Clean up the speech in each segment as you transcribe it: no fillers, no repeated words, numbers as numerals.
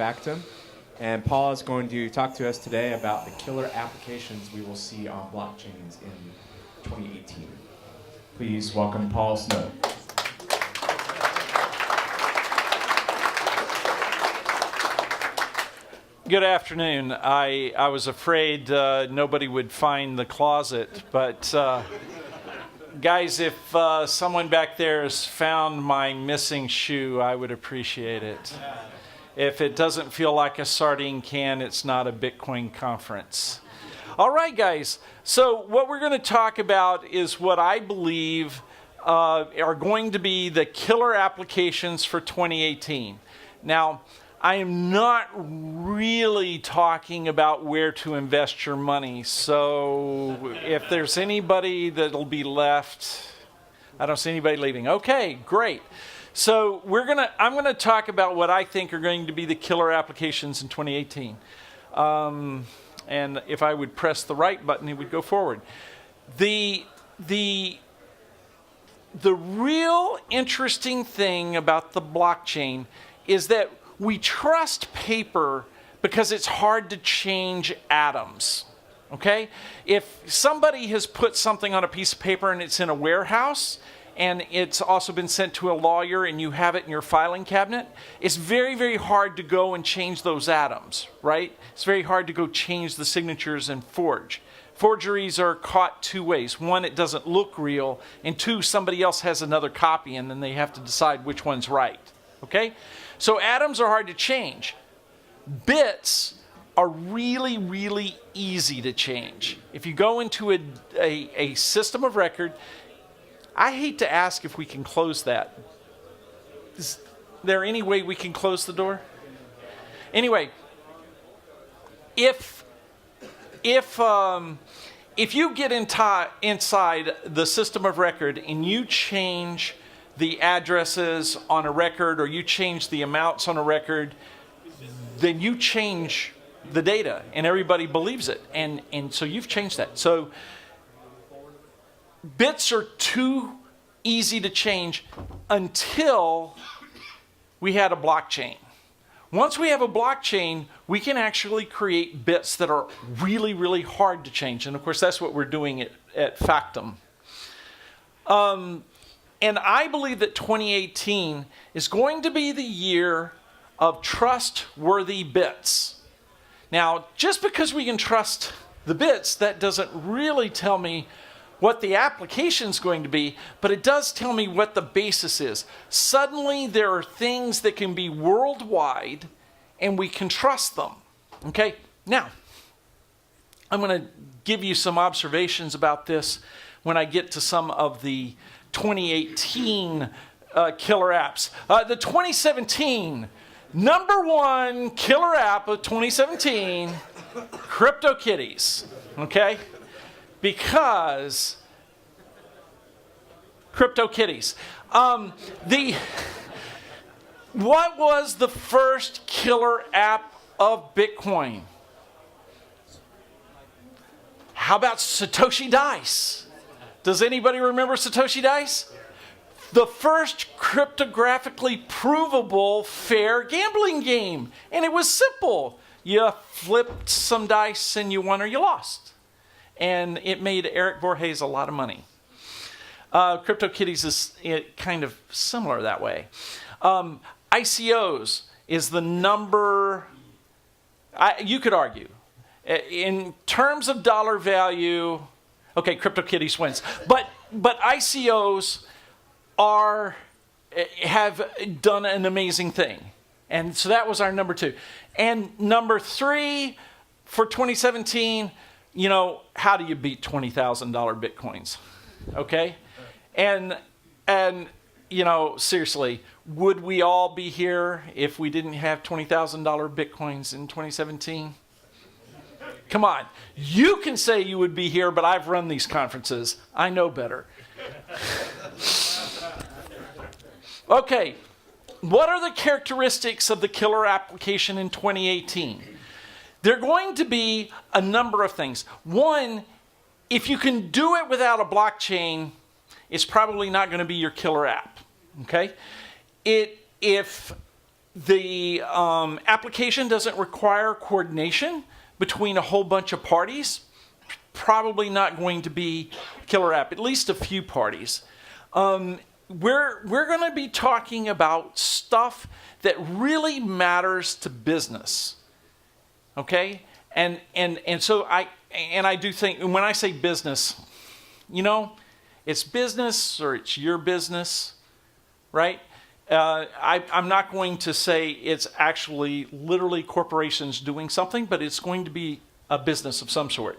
Factom. And Paul is going to talk to us today about the killer applications we will see on blockchains in 2018. Please welcome Paul Snow. Good afternoon. I was afraid nobody would find the closet, but guys, if someone back there has found my missing shoe, I would appreciate it. If it doesn't feel like a sardine can, it's not a Bitcoin conference. All right, guys. So what we're going to talk about is what I believe are going to be the killer applications for 2018. Now, I am not really talking about where to invest your money. So if there's anybody that'll be left, I don't see anybody leaving. Okay, great. So I'm gonna talk about what I think are going to be the killer applications in 2018. And if I would press the right button, it would go forward. The real interesting thing about the blockchain is that we trust paper because it's hard to change atoms. Okay? If somebody has put something on a piece of paper and it's in a warehouse, and it's also been sent to a lawyer and you have it in your filing cabinet, it's very, very hard to go and change those atoms, right? It's very hard to go change the signatures and forge. Forgeries are caught two ways. One, it doesn't look real, and two, somebody else has another copy and then they have to decide which one's right, okay? So atoms are hard to change. Bits are really, really easy to change. If you go into a system of record, I hate to ask if we can close that. Is there any way we can close the door? Anyway, if you get inside the system of record and you change the addresses on a record or you change the amounts on a record, then you change the data and everybody believes it. And so you've changed that. So bits are too easy to change until we had a blockchain. Once we have a blockchain, we can actually create bits that are really, really hard to change. And of course, that's what we're doing at Factom. And I believe that 2018 is going to be the year of trustworthy bits. Now, just because we can trust the bits, that doesn't really tell me what the application is going to be, but it does tell me what the basis is. Suddenly, there are things that can be worldwide, and we can trust them. Okay? Now, I'm going to give you some observations about this when I get to some of the 2018 killer apps. The 2017 number one killer app of 2017, CryptoKitties. Okay? Because CryptoKitties. What was the first killer app of Bitcoin? How about Satoshi Dice? Does anybody remember Satoshi Dice? The first cryptographically provable fair gambling game. And it was simple. You flipped some dice and you won or you lost. And it made Eric Voorhees a lot of money. CryptoKitties is kind of similar that way. ICOs is the number, you could argue. In terms of dollar value, okay, CryptoKitties wins. But ICOs have done an amazing thing. And so that was our number two. And number three for 2017, how do you beat $20,000 Bitcoins? Okay? And seriously, would we all be here if we didn't have $20,000 Bitcoins in 2017? Come on. You can say you would be here, but I've run these conferences. I know better. Okay. What are the characteristics of the killer application in 2018? There are going to be a number of things. One, if you can do it without a blockchain, it's probably not going to be your killer app. Okay? If The application doesn't require coordination between a whole bunch of parties. Probably not going to be killer app, at least a few parties. We're going to be talking about stuff that really matters to business. Okay? And so I do think, when I say business, you know, it's business or it's your business, right? I'm not going to say it's actually literally corporations doing something, but it's going to be a business of some sort.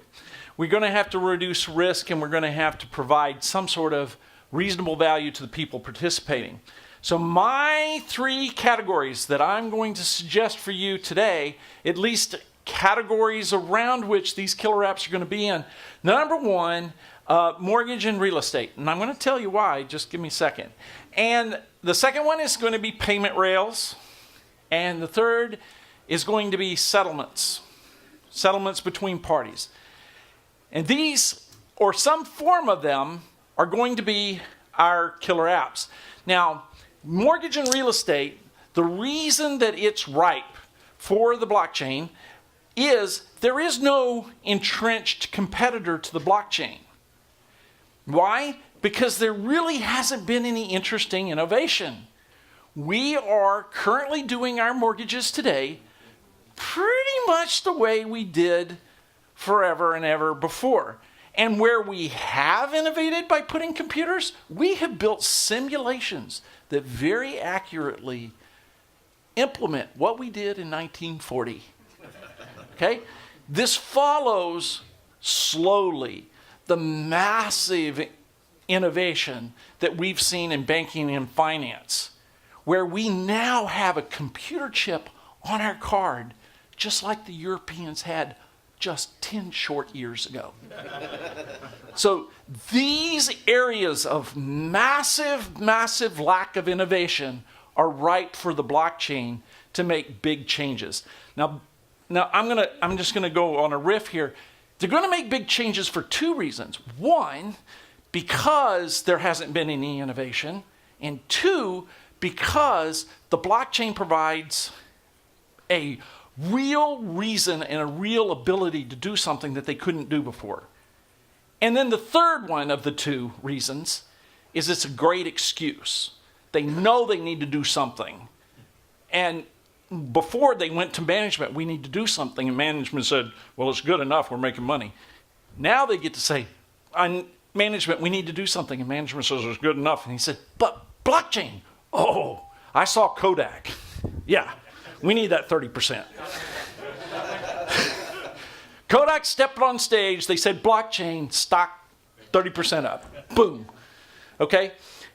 We're going to have to reduce risk, and we're going to have to provide some sort of reasonable value to the people participating. So my 3 categories that I'm going to suggest for you today, at least categories around which these killer apps are going to be in. Number 1, mortgage and real estate. And I'm going to tell you why. Just give me a second. And the second one is going to be payment rails. And the third is going to be settlements. Settlements between parties. And these, or some form of them, are going to be our killer apps. Now, mortgage and real estate, the reason that it's ripe for the blockchain is there is no entrenched competitor to the blockchain. Why? Because there really hasn't been any interesting innovation. We are currently doing our mortgages today pretty much the way we did forever and ever before. And where we have innovated by putting computers, we have built simulations that very accurately implement what we did in 1940. Okay? This follows slowly the massive innovation that we've seen in banking and finance, where we now have a computer chip on our card, just like the Europeans had just 10 short years ago. So these areas of massive, massive lack of innovation are ripe for the blockchain to make big changes. Now I'm just gonna go on a riff here. They're gonna make big changes for 2 reasons. 1, because there hasn't been any innovation, and 2, because the blockchain provides a real reason and a real ability to do something that they couldn't do before. And then the third one of the 2 reasons is it's a great excuse. They know they need to do something. And before they went to management, we need to do something, and management said, well, it's good enough, we're making money. Now they get to say, on management, we need to do something, and management says it's good enough. And he said, but blockchain, oh, I saw Kodak. Yeah. We need that 30%. Kodak stepped on stage. They said, blockchain, stock 30% up. Boom. Okay?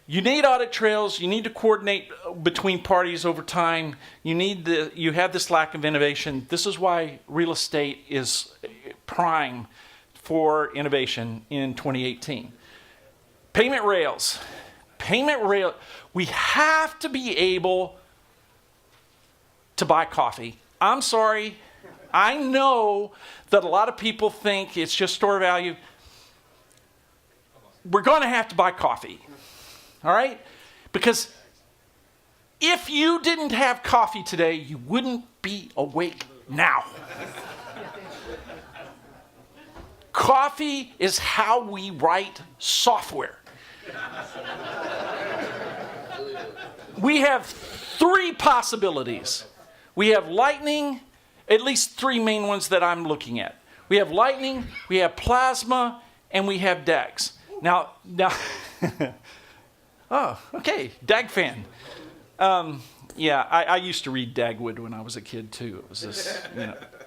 You need audit trails. You need to coordinate between parties over time. You have this lack of innovation. This is why real estate is prime for innovation in 2018. Payment rails. We have to be able to buy coffee. I'm sorry. I know that a lot of people think it's just store value. We're going to have to buy coffee. All right? Because if you didn't have coffee today, you wouldn't be awake now. Coffee is how we write software. We have 3 possibilities. We have Lightning, at least 3 main ones that I'm looking at. We have Lightning, we have Plasma, and we have DAGs. Now, oh, okay, DAG fan. Yeah, I used to read Dagwood when I was a kid too. It was just,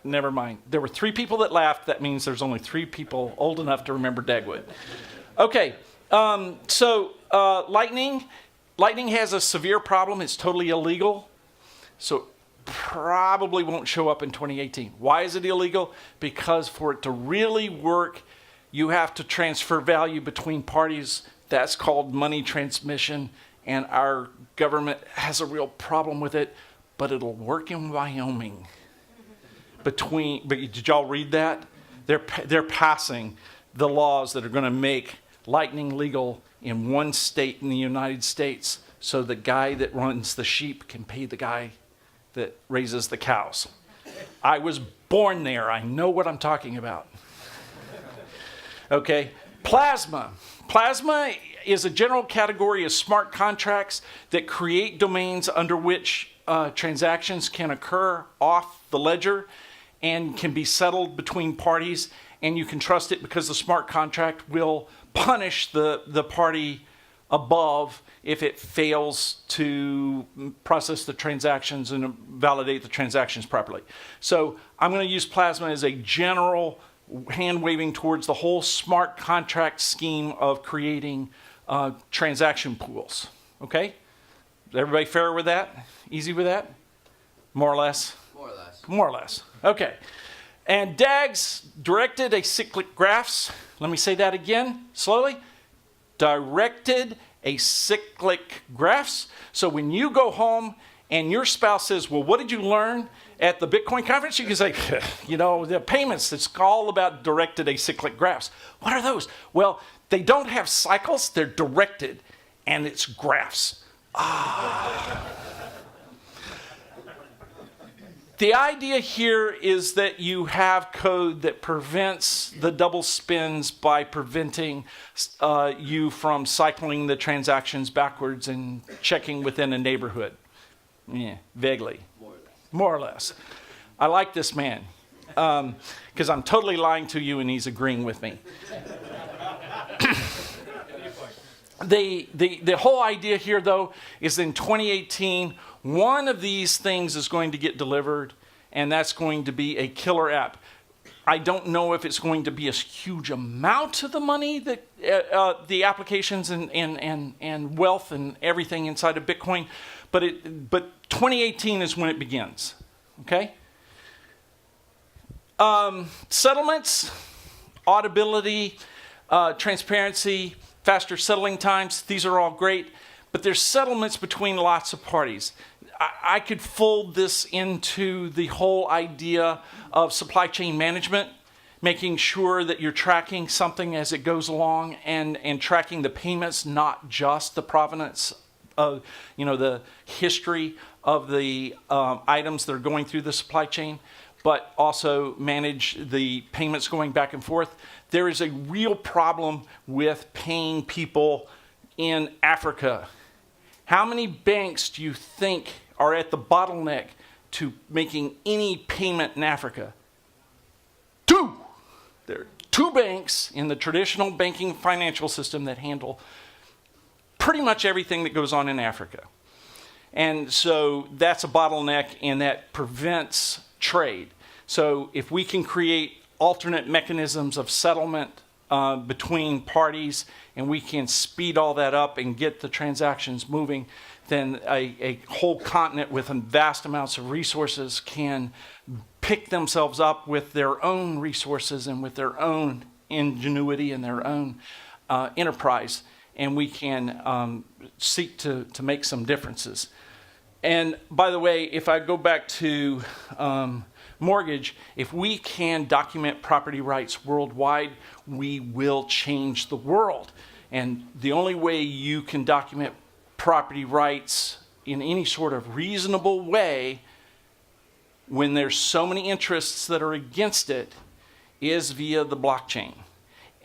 never mind. There were 3 people that laughed. That means there's only 3 people old enough to remember Dagwood. Okay, so Lightning has a severe problem. It's totally illegal. So probably won't show up in 2018. Why is it illegal? Because for it to really work, you have to transfer value between parties. That's called money transmission, and our government has a real problem with it, but it'll work in Wyoming. But did y'all read that? They're passing the laws that are going to make Lightning legal in one state in the United States, so the guy that runs the sheep can pay the guy that raises the cows. I was born there. I know what I'm talking about. Okay, plasma. Plasma is a general category of smart contracts that create domains under which transactions can occur off the ledger and can be settled between parties, and you can trust it because the smart contract will punish the party above if it fails to process the transactions and validate the transactions properly. So I'm going to use plasma as a general hand waving towards the whole smart contract scheme of creating transaction pools. Okay? Is everybody fair with that? Easy with that? More or less? More or less. More or less. Okay. And DAGs, directed acyclic graphs. Let me say that again slowly. Directed acyclic graphs. So when you go home and your spouse says, well, what did you learn at the Bitcoin conference? You can say, the payments, it's all about directed acyclic graphs. What are those? Well, they don't have cycles, they're directed, and it's graphs. The idea here is that you have code that prevents the double spins by preventing you from cycling the transactions backwards and checking within a neighborhood. Yeah, vaguely. More or less. I like this man because I'm totally lying to you and he's agreeing with me. The whole idea here, though, is in 2018, one of these things is going to get delivered, and that's going to be a killer app. I don't know if it's going to be a huge amount of the money that the applications and wealth and everything inside of Bitcoin, but 2018 is when it begins. Okay? Settlements, audibility, transparency, faster settling times, these are all great, but there's settlements between lots of parties. I could fold this into the whole idea of supply chain management, making sure that you're tracking something as it goes along and tracking the payments, not just the provenance of, the history of the items that are going through the supply chain, but also manage the payments going back and forth. There is a real problem with paying people in Africa. How many banks do you think are at the bottleneck to making any payment in Africa? 2. There are 2 banks in the traditional banking financial system that handle pretty much everything that goes on in Africa. And so that's a bottleneck, and that prevents trade. So if we can create alternate mechanisms of settlement between parties, and we can speed all that up and get the transactions moving, then a whole continent with vast amounts of resources can pick themselves up with their own resources and with their own ingenuity and their own enterprise, and we can seek to make some differences. And by the way, if I go back to mortgage, if we can document property rights worldwide, we will change the world. And the only way you can document property rights in any sort of reasonable way when there's so many interests that are against it is via the blockchain.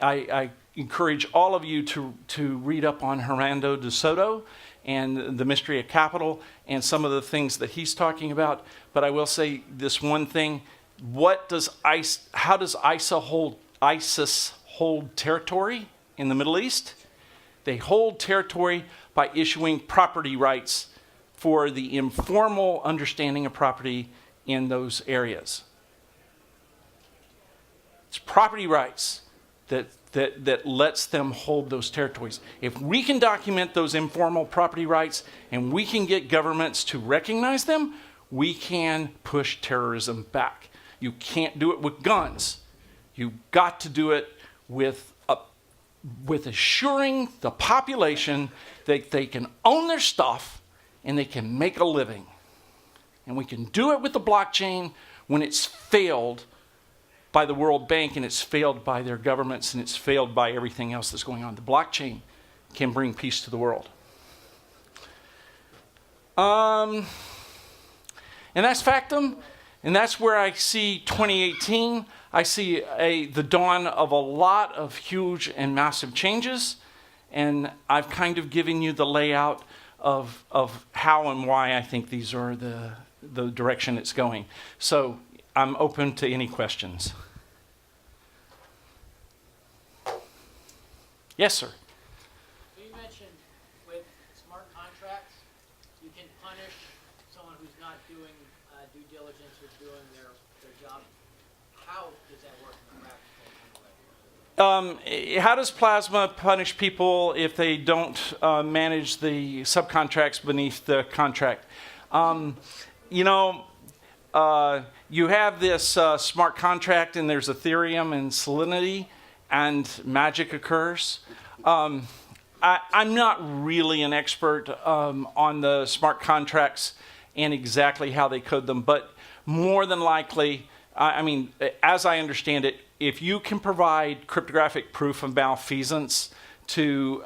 I encourage all of you to read up on Hernando de Soto and the mystery of capital and some of the things that he's talking about. But I will say this one thing: how does ISIS hold territory in the Middle East? They hold territory by issuing property rights for the informal understanding of property in those areas. It's property rights that lets them hold those territories. If we can document those informal property rights and we can get governments to recognize them, we can push terrorism back. You can't do it with guns. You've got to do it with assuring the population that they can own their stuff and they can make a living. And we can do it with the blockchain when it's failed by the World Bank and it's failed by their governments and it's failed by everything else that's going on. The blockchain can bring peace to the world. And And that's Factom. And that's where I see 2018. I see the dawn of a lot of huge and massive changes. And I've kind of given you the layout of how and why I think these are the direction it's going. So I'm open to any questions. Yes, sir. So you mentioned with smart contracts, you can punish someone who's not doing due diligence or doing their job. How does that work in practice? How does Plasma punish people if they don't manage the subcontracts beneath the contract? You have this smart contract, and there's Ethereum and Solidity, and magic occurs. I'm not really an expert on the smart contracts and exactly how they code them, but more than likely, as I understand it, if you can provide cryptographic proof of malfeasance to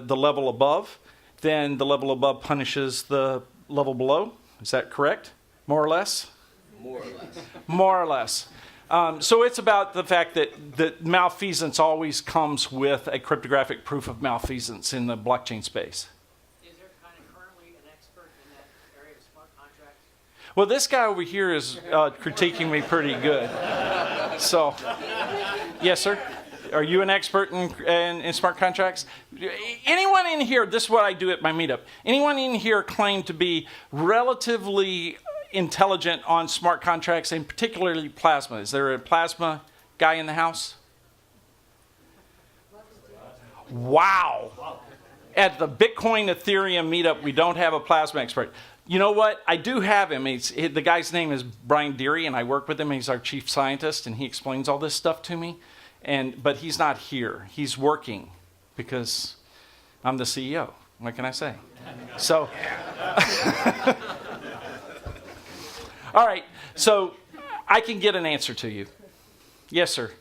the level above, then the level above punishes the level below. Is that correct? More or less? More or less. More or less. So it's about the fact that malfeasance always comes with a cryptographic proof of malfeasance in the blockchain space. Is there kind of currently an expert in that area of smart contracts? Well, this guy over here is critiquing me pretty good. So, yes, sir. Are you an expert in smart contracts? Anyone in here, this is what I do at my meetup, anyone in here claim to be relatively intelligent on smart contracts, and particularly Plasma? Is there a Plasma guy in the house? Wow. At the Bitcoin Ethereum meetup, we don't have a Plasma expert. You know what? I do have him. The guy's name is Brian Deary, and I work with him. He's our chief scientist, and he explains all this stuff to me. But he's not here. He's working because I'm the CEO. What can I say? So, all right. So I can get an answer to you. Yes, sir.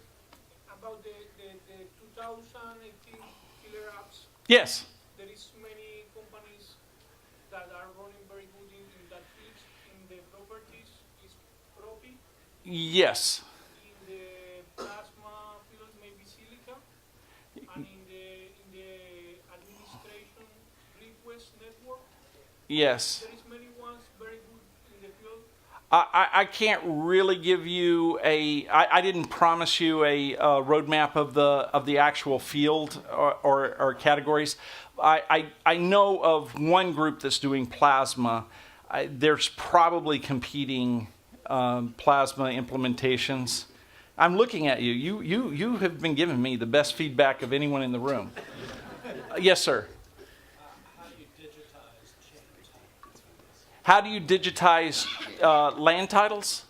About the 2018 killer apps, Yes. there is many companies that are running very good in that field. In the properties is Propi. Yes. In the plasma field, maybe Silica. And in the administration request network, Yes. there is many ones very good in the field. I can't really give you I didn't promise you a roadmap of the actual field or categories. I know of one group that's doing Plasma. There's probably competing Plasma implementations. I'm looking at you. You have been giving me the best feedback of anyone in the room. Yes, sir. How do you digitize land titles?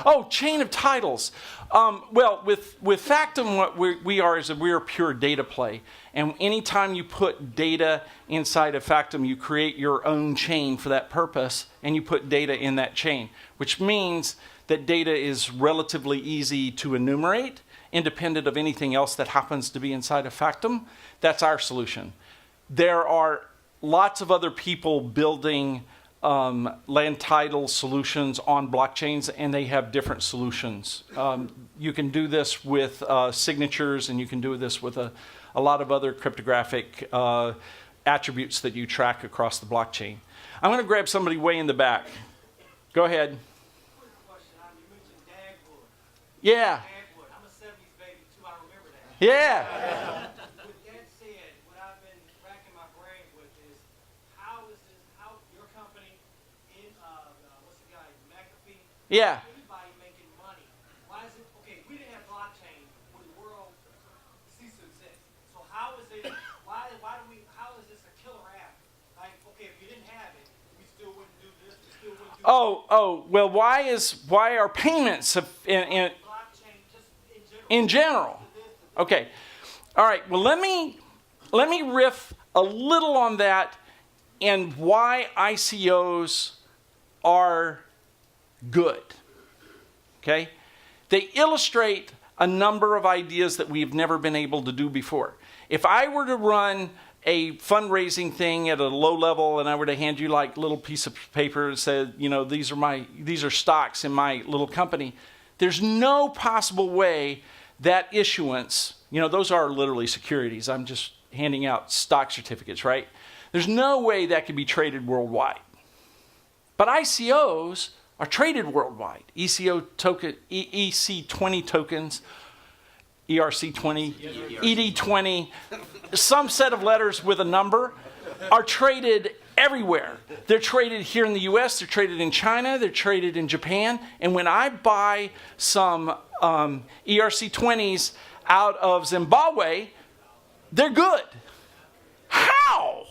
Oh, chain of titles. Well, with Factom, what we are is we're a pure data play. And anytime you put data inside of Factom, you create your own chain for that purpose, and you put data in that chain, which means that data is relatively easy to enumerate, independent of anything else that happens to be inside of Factom. That's our solution. There are lots of other people building land title solutions on blockchains, and they have different solutions. You can do this with signatures, and you can do this with a lot of other cryptographic attributes that you track across the blockchain. I'm going to grab somebody way in the back. Go ahead. Quick question. You mentioned Dagwood. Yeah. Dagwood. I'm a 70s baby too. I remember that. Yeah. With that said, what I've been racking my brain with is how your company in what's the guy, McAfee? Yeah. Anybody making money? Why is it okay? We didn't have blockchain when the world ceased to exist. So how is it? Why do we? How is this a killer app? Like, okay, if you didn't have it, we still wouldn't do this. We still wouldn't do Well, why are payments in blockchain just in general? in general? Okay. All right. Well, let me riff a little on that and why ICOs are good. Okay? They illustrate a number of ideas that we've never been able to do before. If I were to run a fundraising thing at a low level and I were to hand you like a little piece of paper and said, you know, these are stocks in my little company, there's no possible way that issuance, you know, those are literally securities. I'm just handing out stock certificates, right? There's no way that could be traded worldwide. But ICOs are traded worldwide. EC20 tokens, ERC20, ED20, some set of letters with a number are traded everywhere. They're traded here in the US, they're traded in China, they're traded in Japan. And when I buy some ERC20s out of Zimbabwe, they're good. How?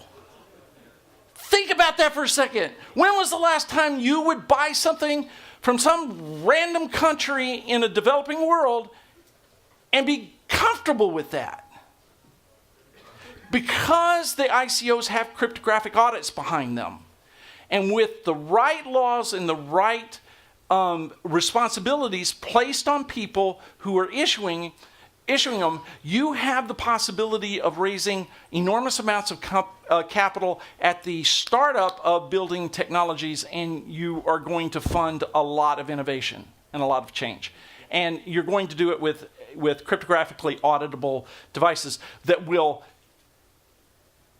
Think about that for a second. When was the last time you would buy something from some random country in a developing world and be comfortable with that? Because the ICOs have cryptographic audits behind them. And with the right laws and the right responsibilities placed on people who are issuing them, you have the possibility of raising enormous amounts of capital at the startup of building technologies, and you are going to fund a lot of innovation and a lot of change. And you're going to do it with cryptographically auditable devices that will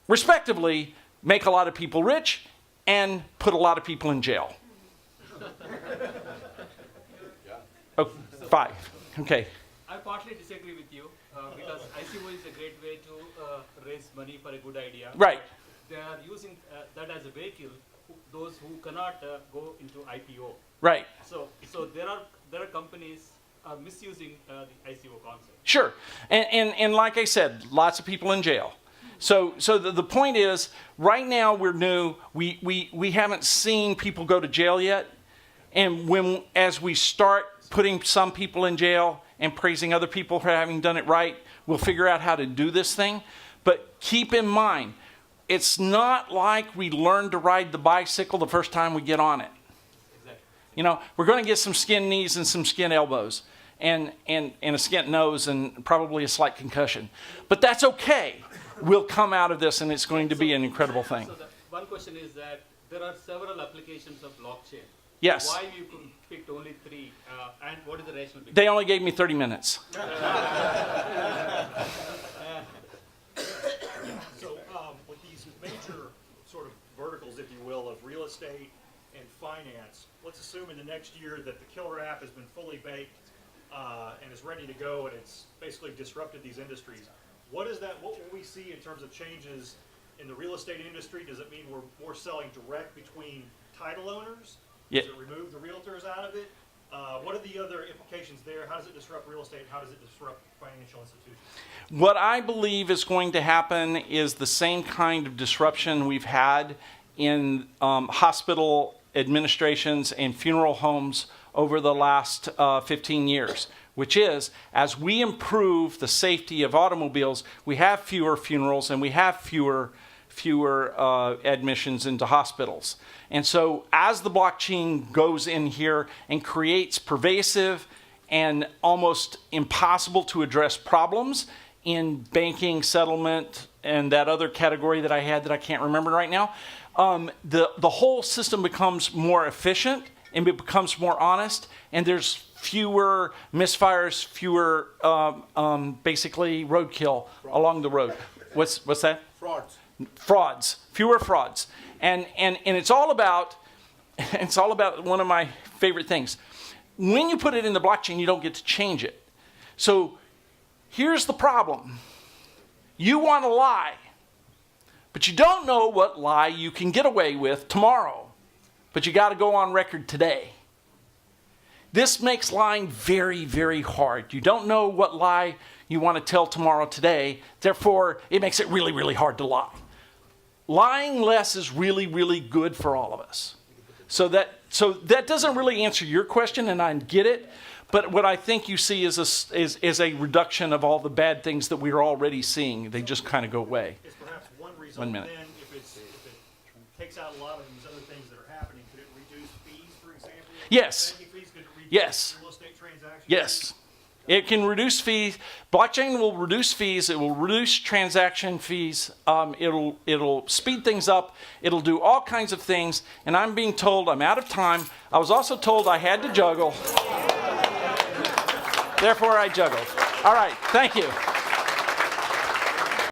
respectively make a lot of people rich and put a lot of people in jail. Oh, 5. Okay. I partly disagree with you because ICO is a great way to raise money for a good idea. Right. They are using that as a vehicle, those who cannot go into IPO. Right. So there are companies misusing the ICO concept. Sure. And like I said, lots of people in jail. So the point is, right now we're new. We haven't seen people go to jail yet. And as we start putting some people in jail and praising other people for having done it right, we'll figure out how to do this thing. But keep in mind, it's not like we learn to ride the bicycle the first time we get on it. Exactly. You know, we're going to get some skin knees and some skin elbows and a skint nose and probably a slight concussion. But that's okay. We'll come out of this and it's going to be an incredible thing. So the one question is that there are several applications of blockchain. Yes. Why you picked only 3 and what is the rationale behind They only gave me 30 minutes. So with these major sort of verticals, if you will, of real estate and finance, let's assume in the next year that the killer app has been fully baked and is ready to go and it's basically disrupted these industries. What will we see in terms of changes in the real estate industry? Does it mean we're more selling direct between title owners? Yeah. Does it remove the realtors out of it? What are the other implications there? How does it disrupt real estate? How does it disrupt financial institutions? What I believe is going to happen is the same kind of disruption we've had in hospital administrations and funeral homes over the last 15 years, which is, as we improve the safety of automobiles, we have fewer funerals and we have fewer admissions into hospitals. And so as the blockchain goes in here and creates pervasive and almost impossible to address problems in banking, settlement, and that other category that I had that I can't remember right now, the whole system becomes more efficient and it becomes more honest, and there's fewer misfires, fewer basically roadkill along the road. What's that? Frauds, fewer frauds, and it's all about one of my favorite things. When you put it in the blockchain, you don't get to change it. So here's the problem: you want to lie, but you don't know what lie you can get away with tomorrow. But you got to go on record today. This makes lying very, very hard. You don't know what lie you want to tell tomorrow today. Therefore, it makes it really, really hard to lie. Lying less is really, really good for all of us. So that doesn't really answer your question, and I get it. But what I think you see is a reduction of all the bad things that we're already seeing. They just kind of go away. Is perhaps one result 1 minute. then, if it takes out a lot of these other things that are happening, could it reduce fees, for example? Yes. Banking fees, could it reduce Yes. real estate transactions? Yes. It can reduce fees. Blockchain will reduce fees. It will reduce transaction fees. It'll speed things up. It'll do all kinds of things. And I'm being told I'm out of time. I was also told I had to juggle. Therefore, I juggled. All right. Thank you.